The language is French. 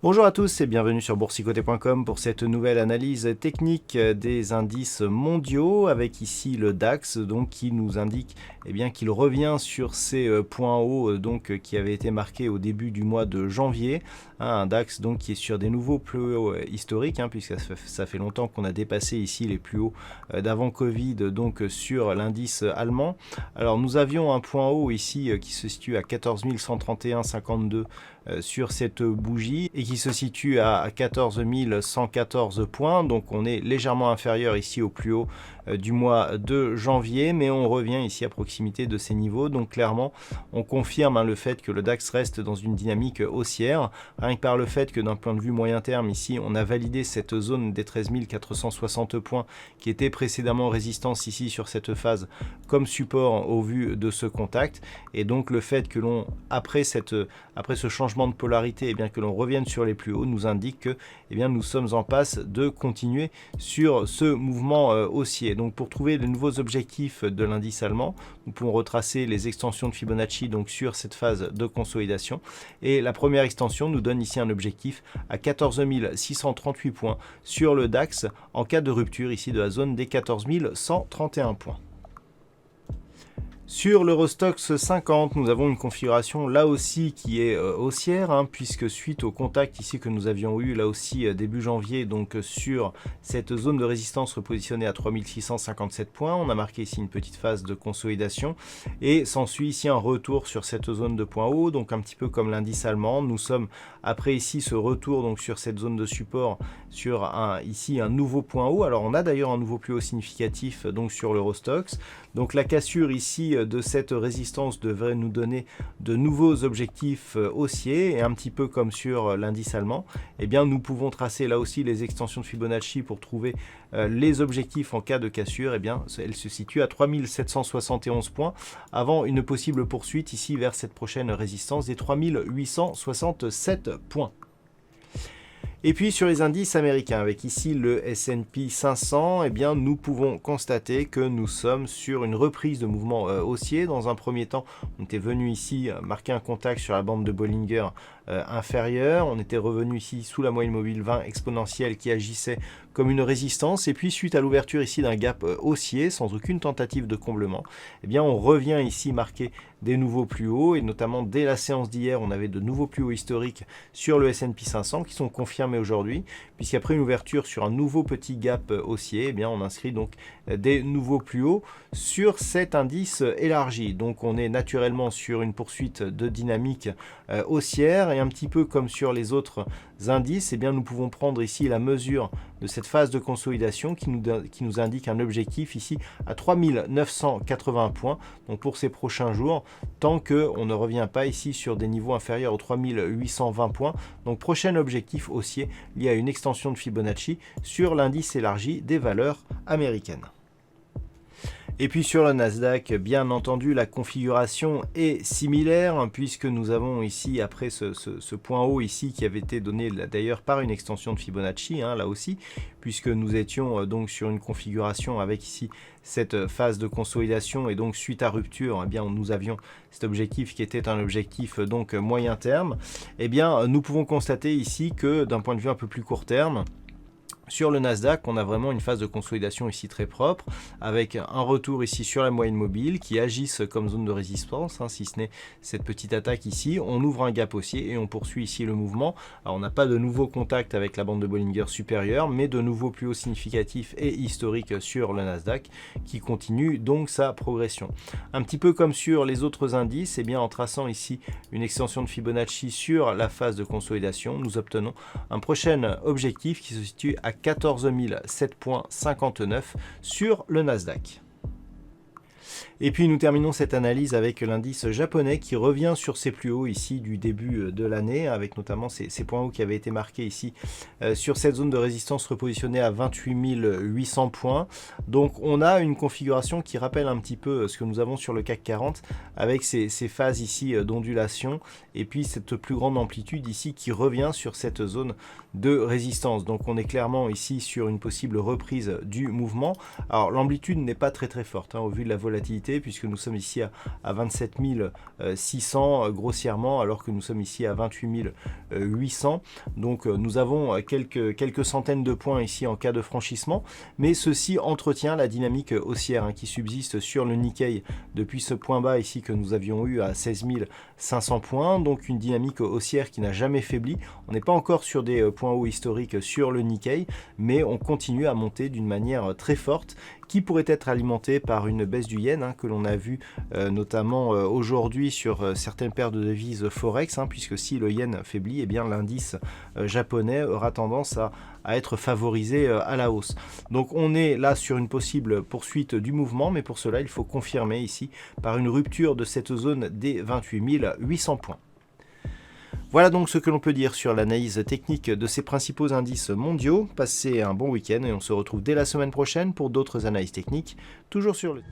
Bonjour à tous et bienvenue sur boursicoté.com pour cette nouvelle analyse technique des indices mondiaux avec ici le DAX donc qui nous indique qu'il revient sur ces points hauts qui avaient été marqués au début du mois de janvier. Un DAX donc qui est sur des nouveaux plus hauts historiques puisque ça fait longtemps qu'on a dépassé ici les plus hauts d'avant Covid donc sur l'indice allemand. Alors nous avions un point haut ici qui se situe à 14 131,52 sur cette bougie et qui se situe à 14 114 points, donc on est légèrement inférieur ici au plus haut du mois de janvier, mais on revient ici à proximité de ces niveaux, donc clairement on confirme le fait que le DAX reste dans une dynamique haussière, rien que par le fait que d'un point de vue moyen terme ici on a validé cette zone des 13 460 points qui était précédemment résistance ici sur cette phase comme support au vu de ce contact, et donc le fait que l'on après ce changement de polarité que l'on revienne sur les plus hauts nous indique que nous sommes en passe de continuer sur ce mouvement haussier. Donc pour trouver de nouveaux objectifs de l'indice allemand, nous pouvons retracer les extensions de Fibonacci donc sur cette phase de consolidation, et la première extension nous donne ici un objectif à 14 638 points sur le DAX en cas de rupture ici de la zone des 14 131 points. Sur l'Eurostoxx 50, nous avons une configuration là aussi qui est haussière, puisque suite au contact ici que nous avions eu là aussi début janvier, donc sur cette zone de résistance repositionnée à 3657 points, on a marqué ici une petite phase de consolidation et s'ensuit ici un retour sur cette zone de point haut, donc un petit peu comme l'indice allemand. Nous sommes après ici ce retour donc sur cette zone de support sur ici un nouveau point haut. Alors on a d'ailleurs un nouveau plus haut significatif donc sur l'Eurostoxx. Donc la cassure ici de cette résistance devrait nous donner de nouveaux objectifs haussiers, et un petit peu comme sur l'indice allemand, nous pouvons tracer là aussi les extensions de Fibonacci pour trouver les objectifs en cas de cassure. Elle se situe à 3771 points avant une possible poursuite ici vers cette prochaine résistance des 3867 points. Et puis sur les indices américains, avec ici le S&P 500, nous pouvons constater que nous sommes sur une reprise de mouvement haussier. Dans un premier temps, on était venu ici marquer un contact sur la bande de Bollinger inférieure. On était revenu ici sous la moyenne mobile 20 exponentielle qui agissait comme une résistance. Et puis suite à l'ouverture ici d'un gap haussier sans aucune tentative de comblement, on revient ici marquer des nouveaux plus hauts, et notamment dès la séance d'hier, on avait de nouveaux plus hauts historiques sur le S&P 500 qui sont confirmés aujourd'hui, puisqu'après une ouverture sur un nouveau petit gap haussier, on inscrit donc des nouveaux plus hauts sur cet indice élargi. Donc on est naturellement sur une poursuite de dynamique haussière, et un petit peu comme sur les autres indices, nous pouvons prendre ici la mesure de cette phase de consolidation qui nous indique un objectif ici à 3980 points donc pour ces prochains jours, tant qu'on ne revient pas ici sur des niveaux inférieurs aux 3820 points. Donc prochain objectif haussier lié à une extension de Fibonacci sur l'indice élargi des valeurs américaines. Et puis sur le Nasdaq, bien entendu, la configuration est similaire, puisque nous avons ici, après ce point haut ici, qui avait été donné d'ailleurs par une extension de Fibonacci, là aussi, puisque nous étions donc sur une configuration avec ici cette phase de consolidation, et donc suite à rupture, nous avions cet objectif qui était un objectif donc moyen terme. Nous pouvons constater ici que d'un point de vue un peu plus court terme, sur le Nasdaq, on a vraiment une phase de consolidation ici très propre, avec un retour ici sur la moyenne mobile qui agissent comme zone de résistance, si ce n'est cette petite attaque ici. On ouvre un gap haussier et on poursuit ici le mouvement. Alors on n'a pas de nouveau contact avec la bande de Bollinger supérieure, mais de nouveaux plus hauts significatifs et historiques sur le Nasdaq qui continue donc sa progression. Un petit peu comme sur les autres indices, en traçant ici une extension de Fibonacci sur la phase de consolidation, nous obtenons un prochain objectif qui se situe à 14 007,59 sur le Nasdaq. Et puis nous terminons cette analyse avec l'indice japonais qui revient sur ses plus hauts ici du début de l'année, avec notamment ces points hauts qui avaient été marqués ici sur cette zone de résistance repositionnée à 28 800 points. Donc on a une configuration qui rappelle un petit peu ce que nous avons sur le CAC 40 avec ces phases ici d'ondulation et puis cette plus grande amplitude ici qui revient sur cette zone de résistance. Donc on est clairement ici sur une possible reprise du mouvement. Alors l'amplitude n'est pas très forte au vu de la volatilité puisque nous sommes ici à 27 600 grossièrement alors que nous sommes ici à 28 800. Donc nous avons quelques centaines de points ici en cas de franchissement, mais ceci entretient la dynamique haussière qui subsiste sur le Nikkei depuis ce point bas ici que nous avions eu à 16 500 points, donc une dynamique haussière qui n'a jamais faibli. On n'est pas encore sur des points hauts historiques sur le Nikkei, mais on continue à monter d'une manière très forte qui pourrait être alimentée par une baisse du yen que l'on a vu notamment aujourd'hui sur certaines paires de devises forex, puisque si le yen faiblit, eh bien l'indice japonais aura tendance à être favorisé à la hausse. Donc on est là sur une possible poursuite du mouvement, mais pour cela il faut confirmer ici par une rupture de cette zone des 28 800 points. Voilà donc ce que l'on peut dire sur l'analyse technique de ces principaux indices mondiaux. Passez un bon week-end et on se retrouve dès la semaine prochaine pour d'autres analyses techniques, toujours sur le...